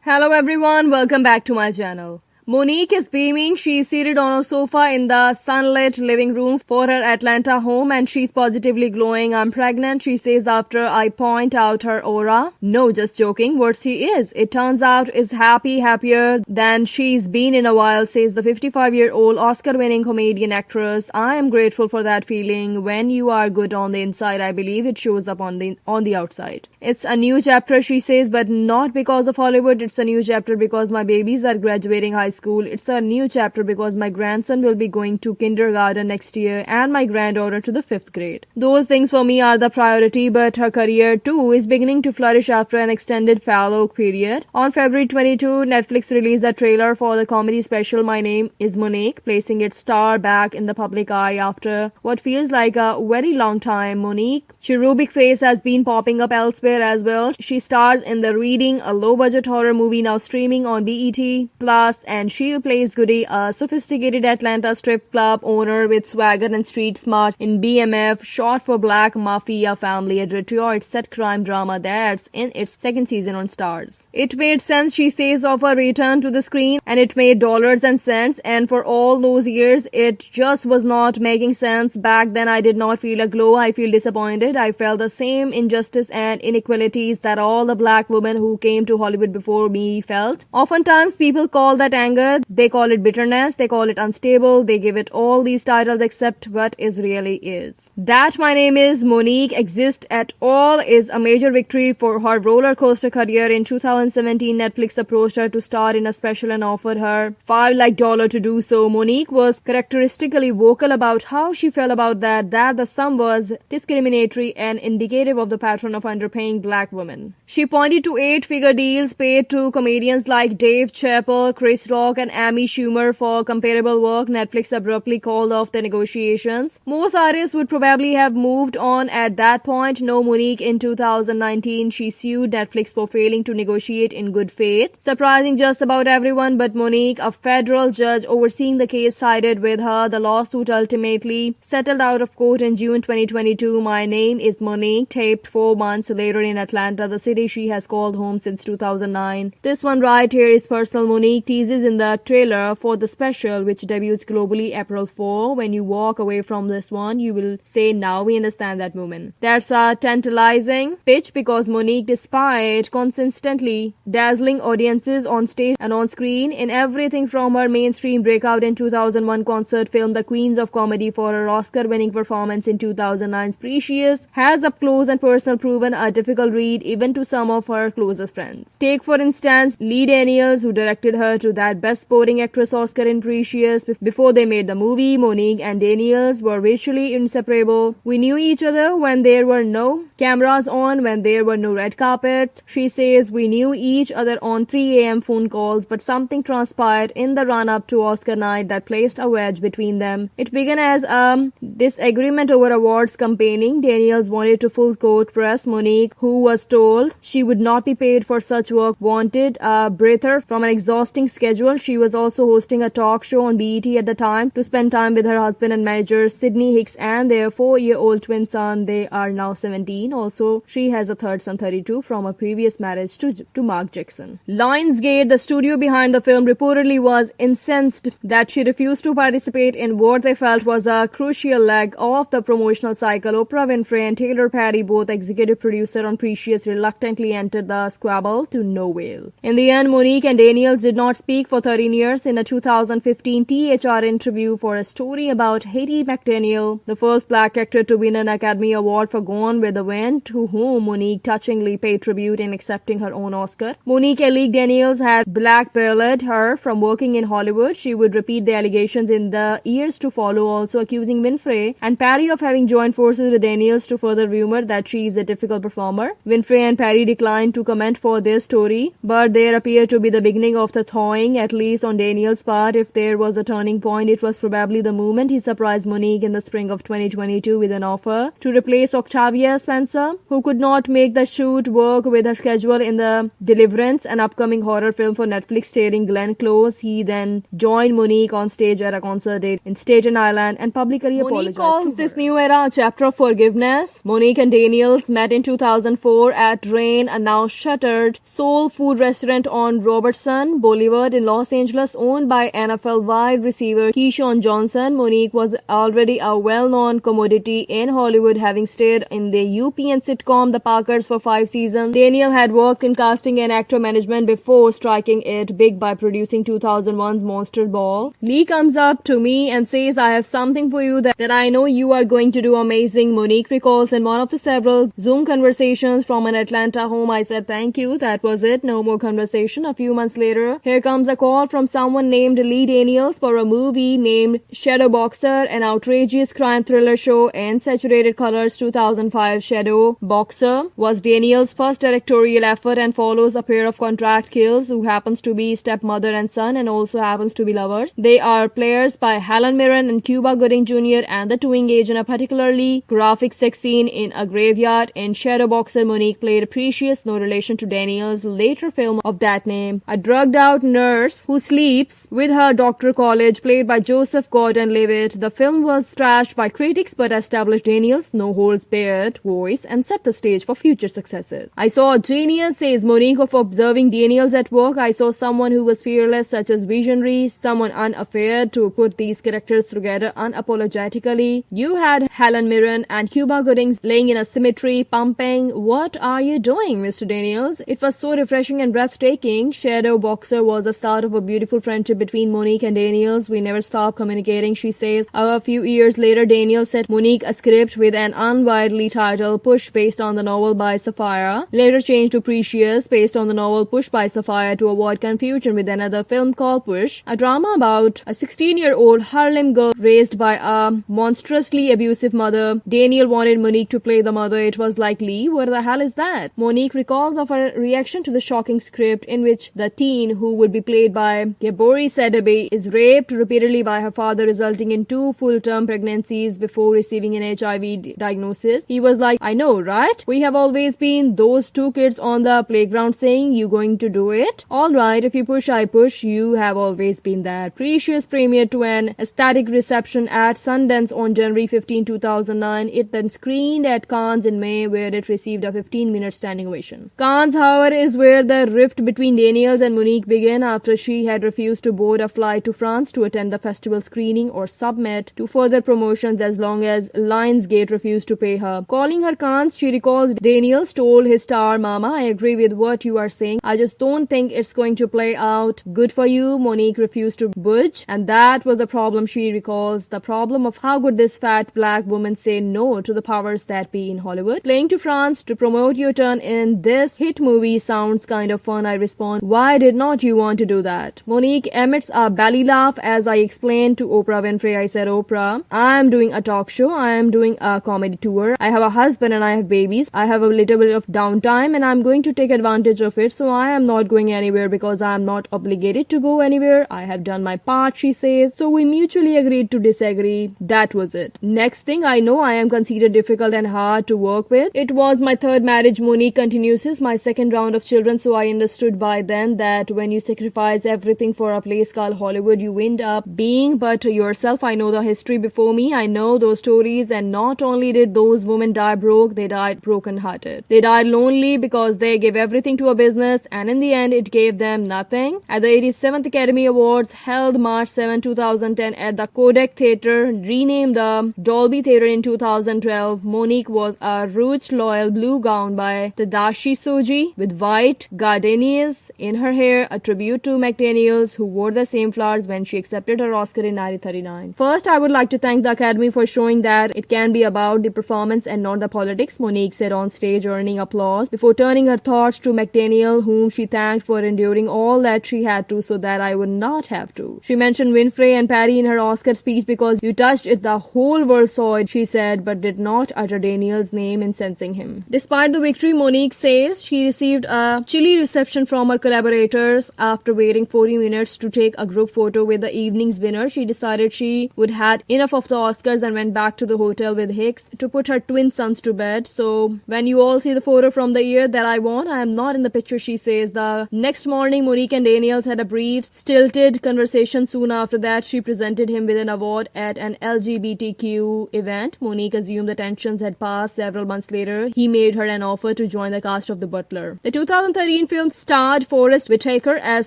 Hello everyone, welcome back to my channel. Monique is beaming. She's seated on a sofa in the sunlit living room for her Atlanta home and she's positively glowing. I'm pregnant, she says after I point out her aura. No, just joking, what she is. It turns out is happier than she's been in a while, says the 55-year-old Oscar-winning comedian actress. I am grateful for that feeling. When you are good on the inside, I believe it shows up on the outside. It's a new chapter, she says, but not because of Hollywood. It's a new chapter because my babies are graduating high school. It's a new chapter because my grandson will be going to kindergarten next year and my granddaughter to the 5th grade. Those things for me are the priority, but her career too is beginning to flourish after an extended fallow period. On February 22, Netflix released a trailer for the comedy special My Name is Monique, placing its star back in the public eye after what feels like a very long time. Monique's cherubic face has been popping up elsewhere as well. She stars in The Reading, a low-budget horror movie now streaming on BET Plus, and she plays Goody, a sophisticated Atlanta strip club owner with swagger and street smarts in BMF, short for Black Mafia Family, a Detroit set crime drama that's in its second season on Stars. It made sense, she says, of a return to the screen, and it made dollars and cents, and for all those years, it just was not making sense. Back then, I did not feel a glow. I feel disappointed. I felt the same injustice and inequalities that all the black women who came to Hollywood before me felt. Oftentimes, people call that anger. They call it bitterness. They call it unstable. They give it all these titles except what it really is. That My Name is Monique exists at all is a major victory for her roller coaster career. In 2017, Netflix approached her to star in a special and offered her $5 to do so. Monique was characteristically vocal about how she felt about that the sum was discriminatory and indicative of the pattern of underpaying black women. She pointed to 8-figure deals paid to comedians like Dave Chappelle, Chris Rock, and Amy Schumer for comparable work. Netflix abruptly called off the negotiations. Most artists would probably have moved on at that point. No, Monique in 2019, she sued Netflix for failing to negotiate in good faith. Surprising just about everyone but Monique. A federal judge overseeing the case sided with her. The lawsuit ultimately settled out of court in June 2022. My Name is Monique taped 4 months later in Atlanta, the city she has called home since 2009. This one right here is personal. Monique teases in the trailer for the special, which debuts globally April 4. When you walk away from this one, you will say, now we understand that moment. That's a tantalizing pitch because Monique, despite consistently dazzling audiences on stage and on screen in everything from her mainstream breakout in 2001 concert film The Queens of Comedy for her Oscar-winning performance in 2009's Precious, has up close and personal proven a difficult read even to some of her closest friends. Take for instance Lee Daniels, who directed her to that Best Supporting Actress Oscar in Precious. Before they made the movie, Monique and Daniels were virtually inseparable. We knew each other when there were no cameras on, when there were no red carpet. She says we knew each other on 3 a.m. phone calls, but something transpired in the run-up to Oscar night that placed a wedge between them. It began as a disagreement over awards campaigning. Daniels wanted to full court press. Monique, who was told she would not be paid for such work, wanted a breather from an exhausting schedule. She was also hosting a talk show on BET at the time to spend time with her husband and manager Sydney Hicks and their 4-year-old twin son. They are now 17. Also, she has a third son, 32, from a previous marriage to Mark Jackson. Lionsgate, the studio behind the film, reportedly was incensed that she refused to participate in what they felt was a crucial leg of the promotional cycle. Oprah Winfrey and Taylor Perry, both executive producer on Precious, reluctantly entered the squabble to no avail. In the end, Monique and Daniels did not speak for 13 years. In a 2015 THR interview for a story about Hattie McDaniel, the first black actor to win an Academy Award for Gone with the Wind, to whom Monique touchingly paid tribute in accepting her own Oscar. Monique alleged Daniels had blackballed her from working in Hollywood. She would repeat the allegations in the years to follow, also accusing Winfrey and Perry of having joined forces with Daniels to further rumor that she is a difficult performer. Winfrey and Perry declined to comment for this story, but there appeared to be the beginning of the thawing, at least on Daniels' part. If there was a turning point, it was probably the moment he surprised Monique in the spring of 2022 with an offer to replace Octavia Spencer, who could not make the shoot work with her schedule in The Deliverance, an upcoming horror film for Netflix starring Glenn Close. He then joined Monique on stage at a concert date in Staten Island and publicly apologized to her. Monique calls this new era a chapter of forgiveness. Monique and Daniels met in 2000 2004 at Rain, a now shuttered soul food restaurant on Robertson Boulevard in Los Angeles, owned by NFL wide receiver Keyshawn Johnson. Monique was already a well-known commodity in Hollywood, having stayed in the UPN sitcom The Parkers for 5 seasons. Daniel had worked in casting and actor management before striking it big by producing 2001's Monster Ball. Lee comes up to me and says, "I have something for you that I know you are going to do amazing." Monique recalls in one of the several Zoom conversations from an Atlanta home, "I said thank you. That was it. No more conversation." A few months later, here comes a call from someone named Lee Daniels for a movie named Shadow Boxer, an outrageous crime thriller show in saturated colors. 2005 Shadow Boxer was Daniels' first directorial effort and follows a pair of contract kills who happens to be stepmother and son and also happens to be lovers. They are players by Helen Mirren and Cuba Gooding Jr., and the two engage in a particularly graphic sex scene in a graveyard. In Shadow Boxer, Monique played Precious, no relation to Daniels' later film of that name, a drugged-out nurse who sleeps with her Dr. College, played by Joseph Gordon-Levitt. The film was trashed by critics but established Daniels' no-holds-barred voice and set the stage for future successes. "I saw a genius," says Monique, of observing Daniels at work. "I saw someone who was fearless, such as visionary, someone unafraid to put these characters together unapologetically. You had Helen Mirren and Cuba Gooding laying in a symmetry, pumping. What are you doing, Mr. Daniels?" It was so refreshing and breathtaking. Shadow Boxer was the start of a beautiful friendship between Monique and Daniels. "We never stopped communicating," she says. A few years later, Daniels sent Monique a script with an unwieldy title, Push, based on the novel by Sapphire, later changed to Precious, based on the novel Push by Sapphire, to avoid confusion with another film called Push, a drama about a 16-year-old Harlem girl raised by a monstrously abusive mother. Daniel wanted Monique to play the mother. It was like, "Lee, what the hell is that?" Monique recalls of her reaction to the shocking script in which the teen, who would be played by Gabori Sadabi, is raped repeatedly by her father, resulting in 2 full-term pregnancies before receiving an HIV diagnosis. He was like, "I know, right? We have always been those 2 kids on the playground saying, 'You going to do it? All right, if you push, I push.' You have always been that." Precious premiered to an ecstatic reception at Sundance on January 15, 2009. It then screened at Cannes in May, where it received a 15-minute standing ovation. Cannes, however, is where the rift between Daniels and Monique began after she had refused to board a flight to France to attend the festival screening or submit to further promotions as long as Lionsgate refused to pay her. Calling her Cannes, she recalls Daniels told his star, "Mama, I agree with what you are saying. I just don't think it's going to play out good for you." Monique refused to budge, and that was the problem, she recalls. The problem of how could this fat black woman say no to the powers that be in Hollywood? "Playing to France to promote your turn in this hit movie sounds kind of fun," I respond. "Why did not you want to do that?" Monique emits a belly laugh as I explained to Oprah Winfrey. I said, "Oprah, I am doing a talk show. I am doing a comedy tour. I have a husband and I have babies. I have a little bit of downtime and I'm going to take advantage of it. So I am not going anywhere because I am not obligated to go anywhere. I have done my part," she says. So we mutually agreed to disagree. That was it. Next thing I know, I am considered difficult and hard to work with. It was my 3rd marriage, Monique continues, my 2nd round of children, so I understood by then that when you sacrifice everything for a place called Hollywood, you end up being but yourself. I know the history before me. I know those stories, and not only did those women die broke, they died broken-hearted. They died lonely because they gave everything to a business, and in the end, it gave them nothing. At the 87th Academy Awards, held March 7, 2010 at the Kodak Theatre, renamed the Dolby Theatre in 2012, Monique was a ruched loyal blue gown by Tadashi Soji with white gardenias in her hair, a tribute to McDaniels, who wore the same flowers when she accepted her Oscar in 1939. "First, I would like to thank the Academy for showing that it can be about the performance and not the politics," Monique said on stage, earning applause before turning her thoughts to McDaniel, whom she thanked for enduring all that she had to so that I would not have to. She mentioned Winfrey and Patty in her Oscar speech because you touched it, the whole world saw it, she said, but did not utter Daniel's name in sensing him. Despite the victory, Monique says she received a chilly reception from her collaborators. After waiting 40 minutes to take a group photo with the evening's winner, she decided she would had enough of the Oscars and went back to the hotel with Hicks to put her twin sons to bed. "So when you all see the photo from the year that I won, I am not in the picture," she says. The next morning, Monique and Daniels had a brief, stilted conversation. Soon after that, she presented him with an award at an LGBTQ event. Monique assumed the tensions had passed several months later. He he made her an offer to join the cast of The Butler. The 2013 film starred Forrest Whitaker as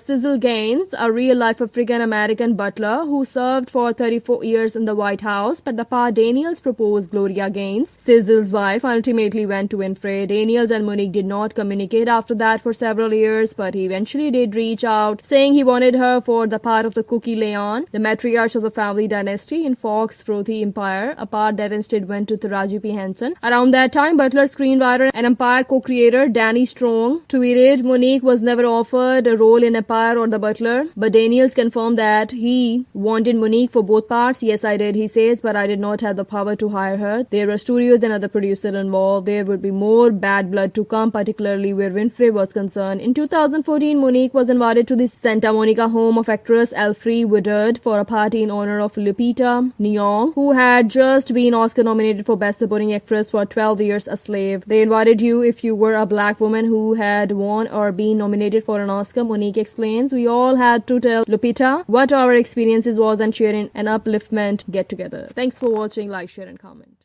Cecil Gaines, a real-life African-American butler who served for 34 years in the White House, but the part Daniels proposed, Gloria Gaines, Cecil's wife, ultimately went to Winfrey. Daniels and Monique did not communicate after that for several years, but he eventually did reach out, saying he wanted her for the part of the Cookie Leon, the matriarch of the family dynasty in Fox Frothy Empire, a part that instead went to Taraji P. Henson. Around that time, Butler screenwriter and Empire co-creator Danny Strong tweeted Monique was never offered a role in Empire or The Butler, but Daniels confirmed that he wanted Monique for both parts. Yes, I did, he says, but I did not have the power to hire her. There were studios and other producers involved. There would be more bad blood to come, particularly where Winfrey was concerned. In 2014, Monique was invited to the Santa Monica home of actress Alfre Woodard for a party in honor of Lupita Nyong'o, who had just been Oscar nominated for Best Supporting Actress for 12 Years a Slave. They invited you if you were a black woman who had won or been nominated for an Oscar, Monique explains. We all had to tell Lupita what our experiences was and share an upliftment get-together. Thanks for watching. Like, share and comment.